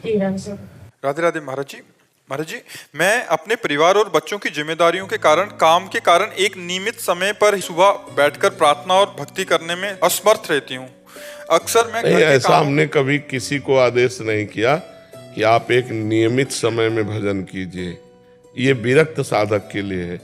राधे राधे महाराज जी। महाराज जी, मैं अपने परिवार और बच्चों की जिम्मेदारियों के कारण, काम के कारण एक नियमित समय पर सुबह बैठकर प्रार्थना और भक्ति करने में असमर्थ रहती हूँ। अक्सर मैं नहीं, घर के ऐसा कामों हमने कभी किसी को आदेश नहीं किया कि आप एक नियमित समय में भजन कीजिए। ये विरक्त साधक के लिए है।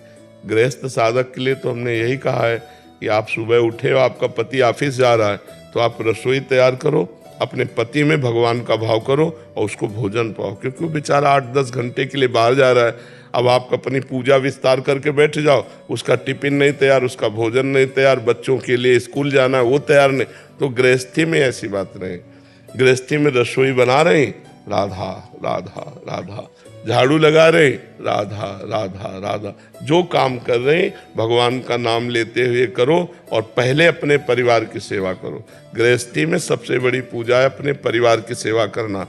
गृहस्थ साधक के लिए तो हमने यही कहा है कि आप सुबह उठे हो, आपका पति ऑफिस जा रहा है, तो आप रसोई तैयार करो, अपने पति में भगवान का भाव करो और उसको भोजन पाओ, क्योंकि वो बेचारा 8-10 घंटे के लिए बाहर जा रहा है। अब आप अपनी पूजा विस्तार करके बैठ जाओ, उसका टिफिन नहीं तैयार, उसका भोजन नहीं तैयार, बच्चों के लिए स्कूल जाना है वो तैयार नहीं। तो गृहस्थी में ऐसी बात नहीं। गृहस्थी में रसोई बना रहे, राधा राधा राधा, झाड़ू लगा रहे, राधा राधा राधा, जो काम कर रहे हैं भगवान का नाम लेते हुए करो और पहले अपने परिवार की सेवा करो। गृहस्थी में सबसे बड़ी पूजा है अपने परिवार की सेवा करना।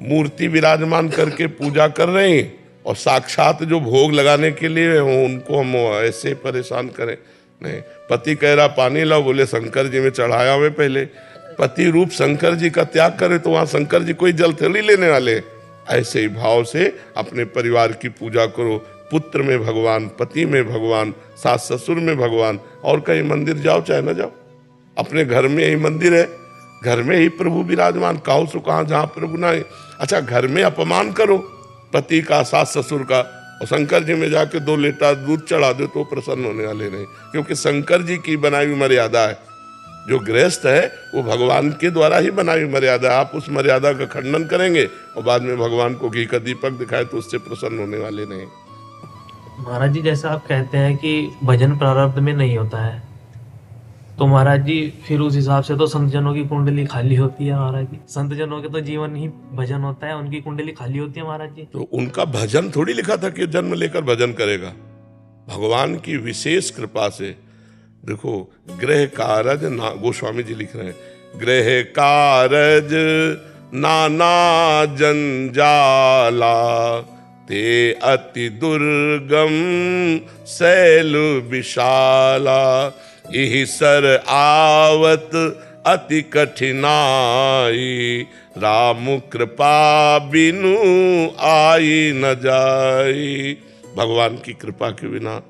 मूर्ति विराजमान करके पूजा कर रहे हैं और साक्षात जो भोग लगाने के लिए हो उनको हम ऐसे परेशान करें नहीं। पति कह रहा पानी लाओ, बोले शंकर जी में चढ़ाया हुए, पहले पति रूप शंकर जी का त्याग करे तो वहां शंकर जी कोई जल थोड़ी लेने वाले। ऐसे ही भाव से अपने परिवार की पूजा करो। पुत्र में भगवान, पति में भगवान, सास ससुर में भगवान, और कहीं मंदिर जाओ चाहे ना जाओ, अपने घर में ही मंदिर है, घर में ही प्रभु विराजमान। काहू सो कहाँ जहाँ प्रभु ना है। अच्छा, घर में अपमान करो पति का, सास ससुर का, और शंकर जी में जाके 2 लीटर दूध चढ़ा दो तो प्रसन्न होने वाले नहीं, क्योंकि शंकर जी की बनाई हुई मर्यादा है। जो गृहस्थ है वो भगवान के द्वारा ही बनाई हुई मर्यादा है। आप उस मर्यादा का खंडन करेंगे और बाद में भगवान को घी का दीपक दिखाए तो उससे प्रसन्न होने वाले नहीं। महाराज जी, जैसा आप कहते हैं कि भजन प्रारब्ध में नहीं होता है, तो महाराज जी फिर उस हिसाब से तो संत जनों की कुंडली खाली होती है। महाराज जी, संत जनों के तो जीवन ही भजन होता है, उनकी कुंडली खाली होती है। महाराज जी, तो उनका भजन थोड़ी लिखा था कि जन्म लेकर भजन करेगा। भगवान की विशेष कृपा से देखो, गृह कारज ना, गोस्वामी जी लिख रहे हैं, गृह कारज नाना जंजाला, ते अति दुर्गम शैल विशाला, यही सर आवत अति कठिनाई, राम कृपा बिनु आई न जाई। भगवान की कृपा के बिना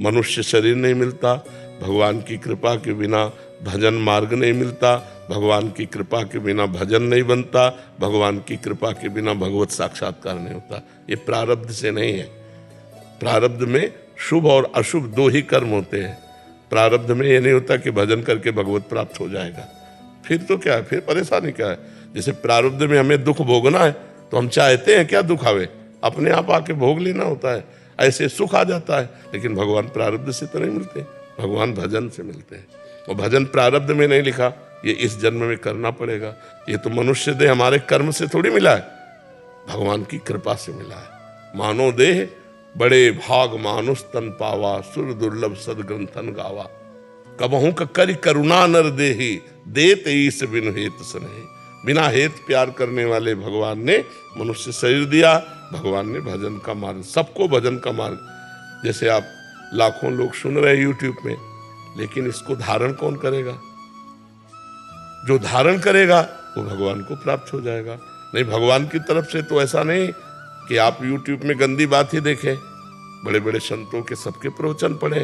मनुष्य शरीर नहीं मिलता, भगवान की कृपा के बिना भजन मार्ग नहीं मिलता, भगवान की कृपा के बिना भजन नहीं बनता, भगवान की कृपा के बिना भगवत साक्षात्कार नहीं होता। ये प्रारब्ध से नहीं है। प्रारब्ध में शुभ और अशुभ 2 ही कर्म होते हैं। प्रारब्ध में ये नहीं होता कि भजन करके भगवत प्राप्त हो जाएगा। फिर तो क्या है, फिर परेशानी क्या है। जैसे प्रारब्ध में हमें दुख भोगना है तो हम चाहते हैं क्या दुख आवे, अपने आप आके भोग लेना होता है, ऐसे सुख आ जाता है। लेकिन भगवान प्रारब्ध से तो नहीं मिलते, भगवान भजन से मिलते हैं। और भजन प्रारब्ध में नहीं लिखा, ये इस जन्म में करना पड़ेगा। ये तो मनुष्य देह हमारे कर्म से थोड़ी मिला है, भगवान की कृपा से मिला है। मानो देह बड़े भाग मानुष तन पावा, सुर दुर्लभ सदग्रंथन गावा, कबहू करी करुणा नर देही, देत ईस बिन हेत स्नेह। बिना हेत प्यार करने वाले भगवान ने मनुष्य शरीर दिया। भगवान ने भजन का मार्ग, सबको भजन का मार्ग। जैसे आप लाखों लोग सुन रहे हैं यूट्यूब में, लेकिन इसको धारण कौन करेगा? जो धारण करेगा वो भगवान को प्राप्त हो जाएगा। नहीं, भगवान की तरफ से तो ऐसा नहीं कि आप यूट्यूब में गंदी बात ही देखें, बड़े बड़े संतों के सबके प्रवचन पढ़े,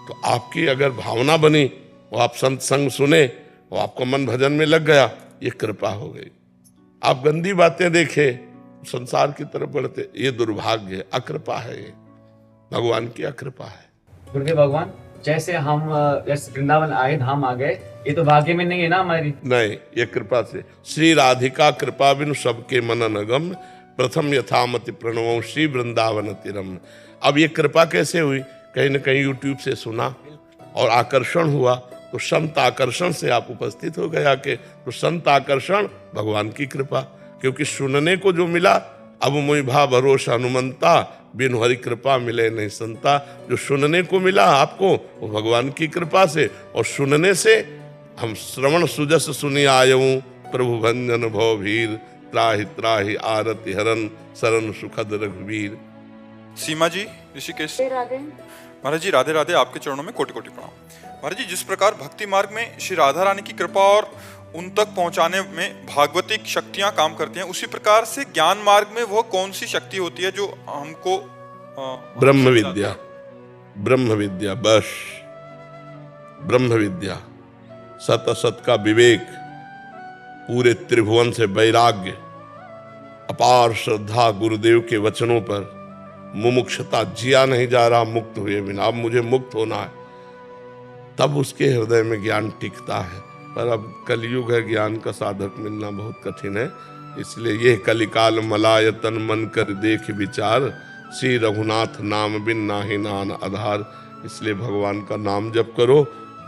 तो आपकी अगर भावना बनी वो आप संत संग सुने और आपका मन भजन में लग गया, ये कृपा हो गई। आप गंदी बातें देखें, संसार की तरफ बढ़ते, ये दुर्भाग्य है, अकृपा है, ये भगवान की अकृपा है। गुरुदेव भगवान, जैसे हम वृंदावन आए, धाम आ गए, ये तो भाग्य में नहीं है ना हमारी? नहीं, ये कृपा से। श्री राधिका कृपा बिनु सबके मनन गम, प्रथम यथामति प्रणव श्री वृंदावन तिरम। अब ये कृपा कैसे हुई? कहीं न कहीं यूट्यूब से सुना और आकर्षण हुआ, तो संत आकर्षण से आप उपस्थित हो गए आके। तो संत आकर्षण भगवान की कृपा, क्योंकि सुनने को जो मिला, अब मोहि भा भरोसा हनुमंता, बिनु हरि कृपा मिले नहीं संता। जो सुनने को मिला आपको वो भगवान की कृपा से, और सुनने से हम श्रवण सुजस सुनि आयऊं, प्रभु भंजन भव भीर, त्राहि त्राहि आरति हरन, शरण सुखद रघुवीर। सीमा जी, ऋषिकेश महाराज जी, राधे राधे। आपके चरणों में कोटि कोटि प्रणाम। महाराज जी, जिस प्रकार भक्ति मार्ग में श्री राधा रानी की कृपा और उन तक पहुंचाने में भागवतिक शक्तियां काम करती हैं, उसी प्रकार से ज्ञान मार्ग में वह कौन सी शक्ति होती है जो हमको ब्रह्म विद्या, ब्रह्म विद्या, बस ब्रह्म विद्या, सत असत का विवेक, पूरे त्रिभुवन से वैराग्य, अपार श्रद्धा गुरुदेव के वचनों पर, मुमुक्षता, जिया नहीं जा रहा मुक्त हुए बिना, अब मुझे मुक्त होना है, तब उसके हृदय में ज्ञान टिकता है। पर अब कलयुग है, ज्ञान का साधक मिलना बहुत कठिन है। इसलिए यह कलिकाल मलायतन मन कर देख विचार, श्री रघुनाथ नाम बिन नाहि नान आधार। इसलिए भगवान का नाम जप करो,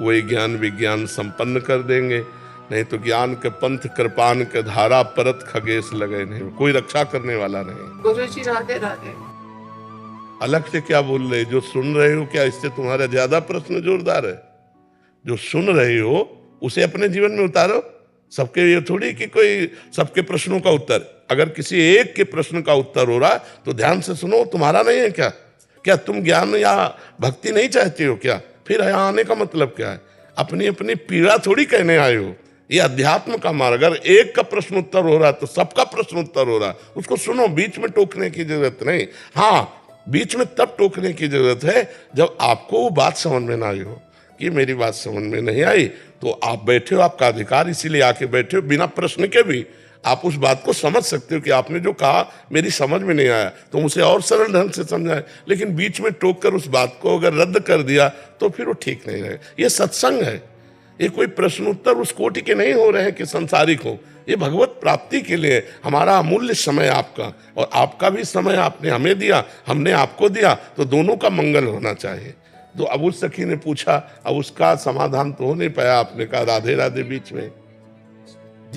वही ज्ञान विज्ञान संपन्न कर देंगे। नहीं तो ज्ञान के पंथ कृपान के धारा, परत खगेश लगे नहीं, कोई रक्षा करने वाला नहीं। गुरु जी राधे राधे। अलग से क्या बोल रहे, जो सुन रहे हो क्या इससे तुम्हारा ज्यादा प्रश्न जोरदार है? जो सुन रहे हो उसे अपने जीवन में उतारो। सबके ये थोड़ी कि कोई सबके प्रश्नों का उत्तर, अगर किसी एक के प्रश्न का उत्तर हो रहा तो ध्यान से सुनो, तुम्हारा नहीं है क्या? क्या तुम ज्ञान या भक्ति नहीं चाहते हो क्या? फिर यहाँ आने का मतलब क्या है? अपनी अपनी पीड़ा थोड़ी कहने आए हो। ये अध्यात्म का मार्ग, अगर एक का प्रश्न उत्तर हो रहा तो सबका प्रश्न उत्तर हो रहा, उसको सुनो, बीच में टोकने की जरूरत नहीं। हाँ, बीच में तब टोकने की जरूरत है जब आपको वो बात समझ में ना आई हो कि मेरी बात समझ में नहीं आई, तो आप बैठे हो, आपका अधिकार, इसीलिए आके बैठे हो। बिना प्रश्न के भी आप उस बात को समझ सकते हो कि आपने जो कहा मेरी समझ में नहीं आया, तो उसे और सरल ढंग से समझाए। लेकिन बीच में टोक कर उस बात को अगर रद्द कर दिया तो फिर वो ठीक नहीं रहेगा। ये सत्संग है, ये कोई प्रश्न उत्तर उस कोटि के नहीं हो रहे हैं कि संसारिक हो। ये भगवत प्राप्ति के लिए हमारा अमूल्य समय आपका, और आपका भी समय आपने हमें दिया, हमने आपको दिया, तो दोनों का मंगल होना चाहिए। तो अब उस सखी ने पूछा, अब उसका समाधान तो हो नहीं पाया। आपने कहा राधे राधे बीच में,